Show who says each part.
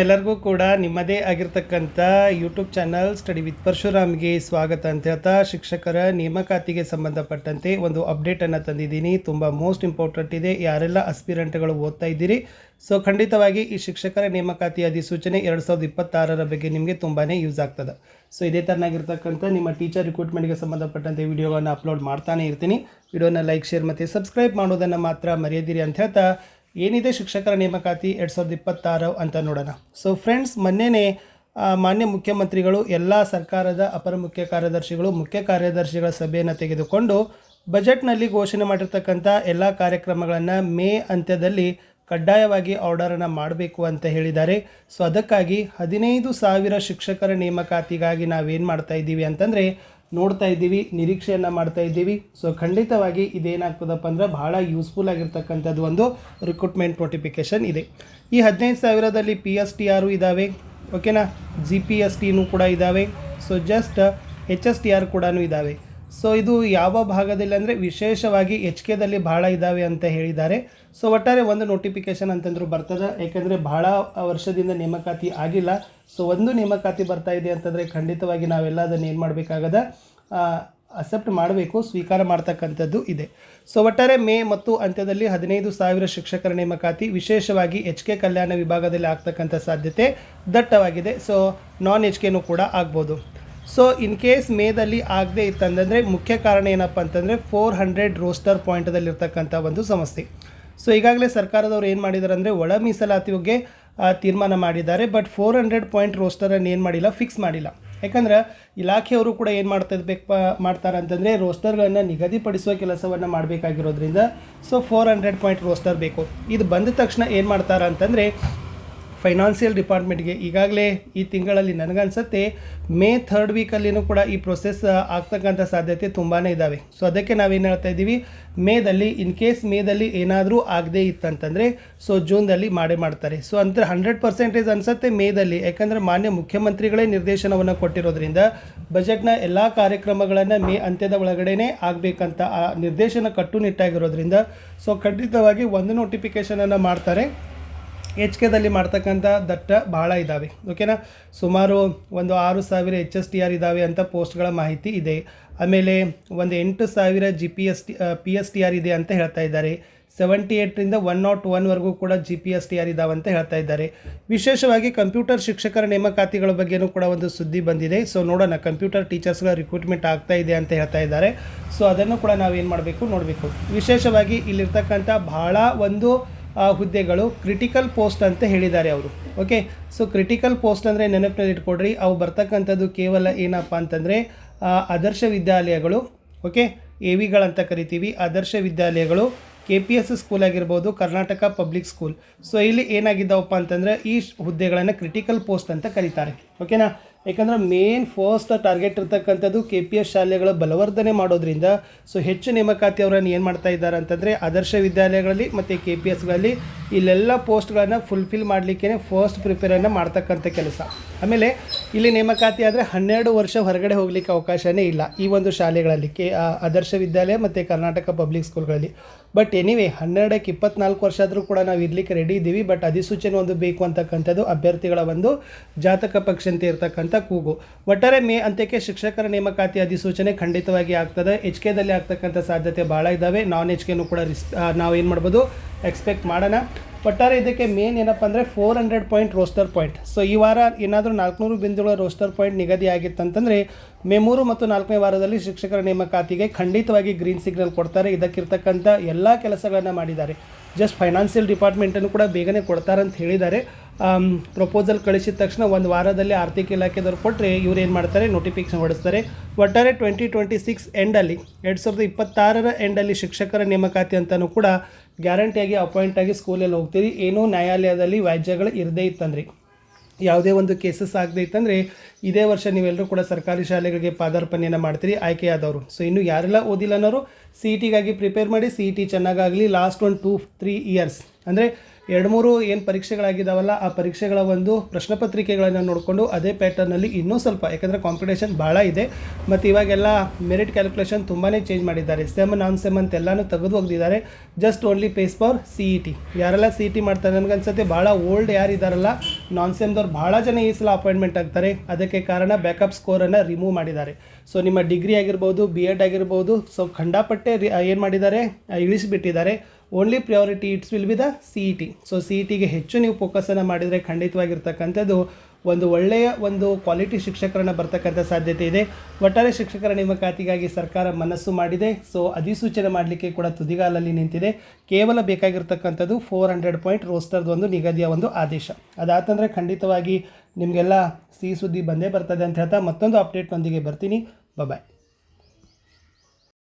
Speaker 1: ಎಲ್ಲರಿಗೂ ಕೂಡ ನಿಮ್ಮದೇ ಆಗಿರ್ತಕ್ಕಂಥ ಯೂಟ್ಯೂಬ್ ಚಾನಲ್ ಸ್ಟಡಿ ವಿತ್ ಪರಶುರಾಮ್ಗೆ ಸ್ವಾಗತ ಅಂತ ಹೇಳ್ತಾ ಶಿಕ್ಷಕರ ನೇಮಕಾತಿಗೆ ಸಂಬಂಧಪಟ್ಟಂತೆ ಒಂದು ಅಪ್ಡೇಟನ್ನು ತಂದಿದ್ದೀನಿ. ತುಂಬ ಮೋಸ್ಟ್ ಇಂಪಾರ್ಟೆಂಟ್ ಇದೆ. ಯಾರೆಲ್ಲ ಅಸ್ಪಿರೆಂಟ್ಗಳು ಓದ್ತಾ ಇದ್ದೀರಿ, ಸೊ ಖಂಡಿತವಾಗಿ ಈ ಶಿಕ್ಷಕರ ನೇಮಕಾತಿ ಅಧಿಸೂಚನೆ 2026ರ ಬಗ್ಗೆ ನಿಮಗೆ ತುಂಬಾ ಯೂಸ್ ಆಗ್ತದೆ. ಸೊ ಇದೇ ಥರನಾಗಿರ್ತಕ್ಕಂಥ ನಿಮ್ಮ ಟೀಚರ್ ರಿಕ್ರೂಟ್ಮೆಂಟ್ಗೆ ಸಂಬಂಧಪಟ್ಟಂತೆ ವಿಡಿಯೋಗಳನ್ನು ಅಪ್ಲೋಡ್ ಮಾಡ್ತಾನೆ ಇರ್ತೀನಿ. ವಿಡಿಯೋನ ಲೈಕ್, ಶೇರ್ ಮತ್ತು ಸಬ್ಸ್ಕ್ರೈಬ್ ಮಾಡೋದನ್ನು ಮಾತ್ರ ಮರೆಯದಿರಿ ಅಂತ ಹೇಳ್ತಾ ಏನಿದೆ ಶಿಕ್ಷಕರ ನೇಮಕಾತಿ 2026 ಅಂತ ನೋಡೋಣ. ಸೊ ಫ್ರೆಂಡ್ಸ್, ಮೊನ್ನೆನೇ ಮಾನ್ಯ ಮುಖ್ಯಮಂತ್ರಿಗಳು ಎಲ್ಲ ಸರ್ಕಾರದ ಅಪರ ಮುಖ್ಯ ಕಾರ್ಯದರ್ಶಿಗಳು, ಮುಖ್ಯ ಕಾರ್ಯದರ್ಶಿಗಳ ಸಭೆಯನ್ನು ತೆಗೆದುಕೊಂಡು ಬಜೆಟ್ನಲ್ಲಿ ಘೋಷಣೆ ಮಾಡಿರ್ತಕ್ಕಂಥ ಎಲ್ಲ ಕಾರ್ಯಕ್ರಮಗಳನ್ನು ಮೇ ಅಂತ್ಯದಲ್ಲಿ ಕಡ್ಡಾಯವಾಗಿ ಆರ್ಡರನ್ನು ಮಾಡಬೇಕು ಅಂತ ಹೇಳಿದ್ದಾರೆ. ಸೊ ಅದಕ್ಕಾಗಿ 15,000 ಶಿಕ್ಷಕರ ನೇಮಕಾತಿಗಾಗಿ ನಾವೇನು ಮಾಡ್ತಾ ಇದ್ದೀವಿ ಅಂತಂದರೆ ನೋಡ್ತಾ ಇದ್ದೀವಿ, ನಿರೀಕ್ಷೆಯನ್ನು ಮಾಡ್ತಾ ಇದ್ದೀವಿ. ಸೊ ಖಂಡಿತವಾಗಿ ಇದೇನಾಗ್ತದಪ್ಪ ಅಂದ್ರೆ ಬಹಳ ಯೂಸ್ಫುಲ್ ಆಗಿರ್ತಕ್ಕಂಥದ್ದು ಒಂದು ರಿಕ್ರೂಟ್ಮೆಂಟ್ ನೋಟಿಫಿಕೇಷನ್ ಇದೆ. ಈ 15,000ದಲ್ಲಿ PSTR ಇದ್ದಾವೆ, ಓಕೆನಾ, GPSTನೂ ಕೂಡ ಇದ್ದಾವೆ. ಸೊ ಜಸ್ಟ್ HSTR ಕೂಡ ಇದ್ದಾವೆ. ಸೊ ಇದು ಯಾವ ಭಾಗದಲ್ಲಿ ಅಂದರೆ ವಿಶೇಷವಾಗಿ HKದಲ್ಲಿ ಭಾಳ ಇದ್ದಾವೆ ಅಂತ ಹೇಳಿದ್ದಾರೆ. ಸೊ ಒಟ್ಟಾರೆ ಒಂದು ನೋಟಿಫಿಕೇಷನ್ ಅಂತಂದ್ರೂ ಬರ್ತದೆ, ಯಾಕೆಂದರೆ ಭಾಳ ವರ್ಷದಿಂದ ನೇಮಕಾತಿ ಆಗಿಲ್ಲ. ಸೊ ಒಂದು ನೇಮಕಾತಿ ಬರ್ತಾ ಇದೆ ಅಂತಂದರೆ ಖಂಡಿತವಾಗಿ ನಾವೆಲ್ಲ ಅದನ್ನು ಏನು ಮಾಡಬೇಕಾಗದ ಅಕ್ಸೆಪ್ಟ್ ಮಾಡಬೇಕು, ಸ್ವೀಕಾರ ಮಾಡ್ತಕ್ಕಂಥದ್ದು ಇದೆ. ಸೊ ಒಟ್ಟಾರೆ ಮೇ ಮತ್ತು ಅಂತ್ಯದಲ್ಲಿ 15,000 ಶಿಕ್ಷಕರ ನೇಮಕಾತಿ ವಿಶೇಷವಾಗಿ HK ಕಲ್ಯಾಣ ವಿಭಾಗದಲ್ಲಿ ಆಗ್ತಕ್ಕಂಥ ಸಾಧ್ಯತೆ ದಟ್ಟವಾಗಿದೆ. ಸೊ ನಾನ್ HKನೂ ಕೂಡ ಆಗ್ಬೋದು. ಸೊ ಇನ್ ಕೇಸ್ ಮೇದಲ್ಲಿ ಆಗದೇ ಇತ್ತಂದರೆ ಮುಖ್ಯ ಕಾರಣ ಏನಪ್ಪ ಅಂತಂದರೆ 400 ರೋಸ್ಟರ್ ಪಾಯಿಂಟದಲ್ಲಿರ್ತಕ್ಕಂಥ ಒಂದು ಸಮಸ್ಯೆ. ಸೊ ಈಗಾಗಲೇ ಸರ್ಕಾರದವ್ರು ಏನು ಮಾಡಿದ್ದಾರೆ ಅಂದರೆ ಒಳ ಮೀಸಲಾತಿ ಬಗ್ಗೆ ತೀರ್ಮಾನ ಮಾಡಿದ್ದಾರೆ. ಬಟ್ 400 ಪಾಯಿಂಟ್ ರೋಸ್ಟರನ್ನು ಏನು ಮಾಡಿಲ್ಲ, ಫಿಕ್ಸ್ ಮಾಡಿಲ್ಲ. ಯಾಕಂದ್ರೆ ಇಲಾಖೆಯವರು ಕೂಡ ಏನು ಮಾಡ್ತಾರೆ ಅಂತಂದರೆ ರೋಸ್ಟರ್ಗಳನ್ನು ನಿಗದಿಪಡಿಸುವ ಕೆಲಸವನ್ನು ಮಾಡಬೇಕಾಗಿರೋದ್ರಿಂದ ಸೊ 400 ಪಾಯಿಂಟ್ ರೋಸ್ಟರ್ ಬೇಕು. ಇದು ಬಂದ ತಕ್ಷಣ ಏನು ಮಾಡ್ತಾರೆ ಅಂತಂದರೆ ಫೈನಾನ್ಷಿಯಲ್ ಡಿಪಾರ್ಟ್ಮೆಂಟ್ಗೆ ಈಗಾಗಲೇ ಈ ತಿಂಗಳಲ್ಲಿ ನನಗನ್ಸುತ್ತೆ ಮೇ 3rd ವೀಕಲ್ಲಿನೂ ಕೂಡ ಈ ಪ್ರೊಸೆಸ್ ಆಗ್ತಕ್ಕಂಥ ಸಾಧ್ಯತೆ ತುಂಬಾ ಇದ್ದಾವೆ. ಸೊ ಅದಕ್ಕೆ ನಾವೇನು ಹೇಳ್ತಾ ಇದ್ದೀವಿ, ಮೇದಲ್ಲಿ ಇನ್ ಕೇಸ್ ಮೇದಲ್ಲಿ ಏನಾದರೂ ಆಗದೇ ಇತ್ತಂತಂದರೆ ಸೊ ಜೂನ್ದಲ್ಲಿ ಮಾಡ್ತಾರೆ. ಸೊ ಅಂತ 100% ಅನಿಸುತ್ತೆ ಮೇದಲ್ಲಿ, ಯಾಕಂದರೆ ಮಾನ್ಯ ಮುಖ್ಯಮಂತ್ರಿಗಳೇ ನಿರ್ದೇಶನವನ್ನು ಕೊಟ್ಟಿರೋದ್ರಿಂದ ಬಜೆಟ್ನ ಎಲ್ಲ ಕಾರ್ಯಕ್ರಮಗಳನ್ನು ಮೇ ಅಂತ್ಯದ ಒಳಗಡೆನೇ ಆಗಬೇಕಂತ ಆ ನಿರ್ದೇಶನ ಕಟ್ಟುನಿಟ್ಟಾಗಿರೋದ್ರಿಂದ ಸೊ ಖಂಡಿತವಾಗಿ ಒಂದು ನೋಟಿಫಿಕೇಷನನ್ನು ಮಾಡ್ತಾರೆ. HKದಲ್ಲಿ ಮಾಡ್ತಕ್ಕಂಥ ದಟ್ಟ ಭಾಳ ಇದ್ದಾವೆ, ಓಕೆನಾ. ಸುಮಾರು ಒಂದು 6,000 HSTR ಇದ್ದಾವೆ ಅಂತ ಪೋಸ್ಟ್ಗಳ ಮಾಹಿತಿ ಇದೆ. ಆಮೇಲೆ ಒಂದು 8,000 PSTR ಇದೆ ಅಂತ ಹೇಳ್ತಾ ಇದ್ದಾರೆ. 78ರಿಂದ 101ವರೆಗೂ ಕೂಡ GPSTR ಇದ್ದಾವೆ ಅಂತ ಹೇಳ್ತಾ ಇದ್ದಾರೆ. ವಿಶೇಷವಾಗಿ ಕಂಪ್ಯೂಟರ್ ಶಿಕ್ಷಕರ ನೇಮಕಾತಿಗಳ ಬಗ್ಗೆನೂ ಕೂಡ ಒಂದು ಸುದ್ದಿ ಬಂದಿದೆ. ಸೊ ನೋಡೋಣ, ಕಂಪ್ಯೂಟರ್ ಟೀಚರ್ಸ್ಗಳ ರಿಕ್ರೂಟ್ಮೆಂಟ್ ಆಗ್ತಾ ಇದೆ ಅಂತ ಹೇಳ್ತಾ ಇದ್ದಾರೆ. ಸೊ ಅದನ್ನು ಕೂಡ ನಾವೇನು ಮಾಡಬೇಕು ನೋಡಬೇಕು. ವಿಶೇಷವಾಗಿ ಇಲ್ಲಿರ್ತಕ್ಕಂಥ ಭಾಳ ಒಂದು ಹುದ್ದೆಗಳು ಕ್ರಿಟಿಕಲ್ ಪೋಸ್ಟ್ ಅಂತ ಹೇಳಿದ್ದಾರೆ ಅವರು, ಓಕೆ. ಸೊ ಕ್ರಿಟಿಕಲ್ ಪೋಸ್ಟ್ ಅಂದರೆ ನೆನಪಿನಲ್ಲಿ ಇಟ್ಕೊಡ್ರಿ, ಅವು ಬರ್ತಕ್ಕಂಥದ್ದು ಕೇವಲ ಏನಪ್ಪ ಅಂತಂದರೆ ಆದರ್ಶ ವಿದ್ಯಾಲಯಗಳು, ಓಕೆ, AVಗಳಂತ ಕರಿತೀವಿ. ಆದರ್ಶ ವಿದ್ಯಾಲಯಗಳು, KPS ಸ್ಕೂಲ್ ಆಗಿರ್ಬೋದು, ಕರ್ನಾಟಕ ಪಬ್ಲಿಕ್ ಸ್ಕೂಲ್. ಸೊ ಇಲ್ಲಿ ಏನಾಗಿದ್ದಾವಪ್ಪ ಅಂತಂದರೆ ಈ ಹುದ್ದೆಗಳನ್ನು ಕ್ರಿಟಿಕಲ್ ಪೋಸ್ಟ್ ಅಂತ ಕರೀತಾರೆ, ಓಕೆನಾ. ಯಾಕಂದರೆ ಮೇನ್ ಫಸ್ಟ್ ಟಾರ್ಗೆಟ್ ಇರ್ತಕ್ಕಂಥದ್ದು KPS ಶಾಲೆಗಳ ಬಲವರ್ಧನೆ ಮಾಡೋದ್ರಿಂದ ಸೊ ಹೆಚ್ಚು ನೇಮಕಾತಿ ಅವರನ್ನು ಏನು ಮಾಡ್ತಾ ಇದ್ದಾರೆ ಅಂತಂದರೆ ಆದರ್ಶ ವಿದ್ಯಾಲಯಗಳಲ್ಲಿ ಮತ್ತು KPSಗಳಲ್ಲಿ ಇಲ್ಲೆಲ್ಲ ಪೋಸ್ಟ್ಗಳನ್ನು ಫುಲ್ಫಿಲ್ ಮಾಡಲಿಕ್ಕೆ ಫಸ್ಟ್ ಪ್ರಿಪೇರನ್ನು ಮಾಡ್ತಕ್ಕಂಥ ಕೆಲಸ. ಆಮೇಲೆ ಇಲ್ಲಿ ನೇಮಕಾತಿ ಆದರೆ 12 ವರ್ಷ ಹೊರಗಡೆ ಹೋಗಲಿಕ್ಕೆ ಅವಕಾಶವೇ ಇಲ್ಲ ಈ ಒಂದು ಶಾಲೆಗಳಲ್ಲಿ, ಆದರ್ಶ ವಿದ್ಯಾಲಯ ಮತ್ತು ಕರ್ನಾಟಕ ಪಬ್ಲಿಕ್ ಸ್ಕೂಲ್ಗಳಲ್ಲಿ. ಬಟ್ ಎನಿವೇ 12ಕ್ಕೆ 24 ವರ್ಷ ಆದರೂ ಕೂಡ ನಾವು ಇರಲಿಕ್ಕೆ ರೆಡಿ ಇದ್ದೀವಿ. ಬಟ್ ಅಧಿಸೂಚನೆ ಒಂದು ಬೇಕು ಅಂತಕ್ಕಂಥದ್ದು ಅಭ್ಯರ್ಥಿಗಳ ಒಂದು ಜಾತಕ ಪಕ್ಷಂತೆ ಇರ್ತಕ್ಕಂಥ ಕೂಗು. ಒಟ್ಟಾರೆ ಮೇ ಅಂತ್ಯಕ್ಕೆ ಶಿಕ್ಷಕರ ನೇಮಕಾತಿ ಅಧಿಸೂಚನೆ ಖಂಡಿತವಾಗಿ ಆಗ್ತದೆ. HKದಲ್ಲಿ ಆಗ್ತಕ್ಕಂಥ ಸಾಧ್ಯತೆ ಭಾಳ ಇದ್ದಾವೆ. ನಾನ್ HKನೂ ಕೂಡ ನಾವು ಏನು ಮಾಡ್ಬೋದು, ಎಕ್ಸ್ಪೆಕ್ಟ್ ಮಾಡೋಣ. ಒಟ್ಟಾರೆ ಇದಕ್ಕೆ ಮೇನ್ ಏನಪ್ಪ ಅಂದರೆ 400 ಪಾಯಿಂಟ್ ರೋಸ್ಟರ್ ಪಾಯಿಂಟ್. ಸೊ ಈ ವಾರ ಏನಾದರೂ 400 ಬಿಂದುಗಳ ರೋಸ್ಟರ್ ಪಾಯಿಂಟ್ ನಿಗದಿ ಆಗಿತ್ತಂತಂದರೆ ಮೇ 3 ಮತ್ತು 4ನೇ ವಾರದಲ್ಲಿ ಶಿಕ್ಷಕರ ನೇಮಕಾತಿಗೆ ಖಂಡಿತವಾಗಿ ಗ್ರೀನ್ ಸಿಗ್ನಲ್ ಕೊಡ್ತಾರೆ. ಇದಕ್ಕಿರ್ತಕ್ಕಂಥ ಎಲ್ಲ ಕೆಲಸಗಳನ್ನು ಮಾಡಿದ್ದಾರೆ. ಜಸ್ಟ್ ಫೈನಾನ್ಷಿಯಲ್ ಡಿಪಾರ್ಟ್ಮೆಂಟನ್ನು ಕೂಡ ಬೇಗನೆ ಕೊಡ್ತಾರೆ ಅಂತ ಹೇಳಿದ್ದಾರೆ. ಪ್ರಪೋಸಲ್ ಕಳಿಸಿದ ತಕ್ಷಣ ಒಂದು ವಾರದಲ್ಲಿ ಆರ್ಥಿಕ ಇಲಾಖೆದವ್ರು ಕೊಟ್ಟರೆ ಇವ್ರು ಏನು ಮಾಡ್ತಾರೆ, ನೋಟಿಫಿಕೇಶನ್ ಹೊಡಿಸ್ತಾರೆ. ಒಟ್ಟಾರೆ 2026 ಎಂಡಲ್ಲಿ 2026ರ ಎಂಡಲ್ಲಿ ಶಿಕ್ಷಕರ ನೇಮಕಾತಿ ಅಂತಲೂ ಕೂಡ ಗ್ಯಾರಂಟಿಯಾಗಿ ಅಪಾಯಿಂಟ್ ಆಗಿ ಸ್ಕೂಲಲ್ಲಿ ಹೋಗ್ತೀರಿ. ಏನೂ ನ್ಯಾಯಾಲಯದಲ್ಲಿ ವ್ಯಾಜ್ಯಗಳು ಇರದೇ ಇತ್ತಂದ್ರಿ, ಯಾವುದೇ ಒಂದು ಕೇಸಸ್ ಆಗದೇ ಇತ್ತಂದರೆ ಇದೇ ವರ್ಷ ನೀವೆಲ್ಲರೂ ಕೂಡ ಸರ್ಕಾರಿ ಶಾಲೆಗಳಿಗೆ ಪಾದಾರ್ಪಣೆಯನ್ನು ಮಾಡ್ತೀರಿ ಆಯ್ಕೆಯಾದವರು. ಸೊ ಇನ್ನು ಯಾರೆಲ್ಲ ಓದಿಲ್ಲ ಅನ್ನೋರು CETಗಾಗಿ ಪ್ರಿಪೇರ್ ಮಾಡಿ, CET ಚೆನ್ನಾಗಾಗಲಿ. ಲಾಸ್ಟ್ 1-2-3 ಇಯರ್ಸ್ ಅಂದರೆ 2-3 ಏನು ಪರೀಕ್ಷೆಗಳಾಗಿದ್ದಾವಲ್ಲ ಆ ಪರೀಕ್ಷೆಗಳ ಒಂದು ಪ್ರಶ್ನೆ ಪತ್ರಿಕೆಗಳನ್ನು ನೋಡಿಕೊಂಡು ಅದೇ ಪ್ಯಾಟರ್ನಲ್ಲಿ ಇನ್ನೂ ಸ್ವಲ್ಪ, ಯಾಕಂದರೆ ಕಾಂಪಿಟೇಷನ್ ಭಾಳ ಇದೆ ಮತ್ತು ಇವಾಗೆಲ್ಲ ಮೆರಿಟ್ ಕ್ಯಾಲ್ಕುಲೇಷನ್ ತುಂಬಾ ಚೇಂಜ್ ಮಾಡಿದ್ದಾರೆ. ಸೆಮ್ ನಾನ್ ಸೆಮ್ ಅಂತ ಎಲ್ಲನೂ ತೆಗೆದು ಹೋಗಿದ್ದಾರೆ. Just only pace for CET. ಯಾರೆಲ್ಲ CET ಮಾಡ್ತಾರೆ ನನಗನ್ಸುತ್ತೆ ಭಾಳ ಓಲ್ಡ್ ಯಾರಿದ್ದಾರಲ್ಲ ನಾನ್ ಸೆಮ್ದವ್ರು ಭಾಳ ಜನ ಈ ಸಲ ಅಪಾಯಿಂಟ್ಮೆಂಟ್ ಆಗ್ತಾರೆ. ಅದಕ್ಕೆ ಕಾರಣ ಬ್ಯಾಕಪ್ ಸ್ಕೋರನ್ನು ರಿಮೂವ್ ಮಾಡಿದ್ದಾರೆ. ಸೊ ನಿಮ್ಮ ಡಿಗ್ರಿ ಆಗಿರ್ಬೋದು, B.Ed ಆಗಿರ್ಬೋದು, ಸೊ ಖಂಡಪಟ್ಟೆ ಏನು ಮಾಡಿದ್ದಾರೆ, ಇಳಿಸಿಬಿಟ್ಟಿದ್ದಾರೆ. Only priority its will be the CET. So CETಗೆ ಹೆಚ್ಚು ನೀವು ಫೋಕಸನ್ನು ಮಾಡಿದರೆ ಖಂಡಿತವಾಗಿರ್ತಕ್ಕಂಥದ್ದು ಒಂದು ಒಳ್ಳೆಯ ಒಂದು ಕ್ವಾಲಿಟಿ ಶಿಕ್ಷಕರನ್ನು ಬರ್ತಕ್ಕಂಥ ಸಾಧ್ಯತೆ ಇದೆ. ಒಟ್ಟಾರೆ ಶಿಕ್ಷಕರ ನೇಮಕಾತಿಗಾಗಿ ಸರ್ಕಾರ ಮನಸ್ಸು ಮಾಡಿದೆ. ಸೊ ಅಧಿಸೂಚನೆ ಮಾಡಲಿಕ್ಕೆ ಕೂಡ ತುದಿಗಾಲಲ್ಲಿ ನಿಂತಿದೆ. ಕೇವಲ ಬೇಕಾಗಿರ್ತಕ್ಕಂಥದ್ದು 400 ಪಾಯಿಂಟ್ ರೋಸ್ಟರ್ದು ಒಂದು ನಿಗದಿಯ ಒಂದು ಆದೇಶ. ಅದಾತಂದರೆ ಖಂಡಿತವಾಗಿ ನಿಮಗೆಲ್ಲ ಸಿಹಿ ಸುದ್ದಿ ಬಂದೇ ಬರ್ತದೆ ಅಂತ ಹೇಳ್ತಾ ಮತ್ತೊಂದು ಅಪ್ಡೇಟ್ನೊಂದಿಗೆ ಬರ್ತೀನಿ. ಬಾಯ್.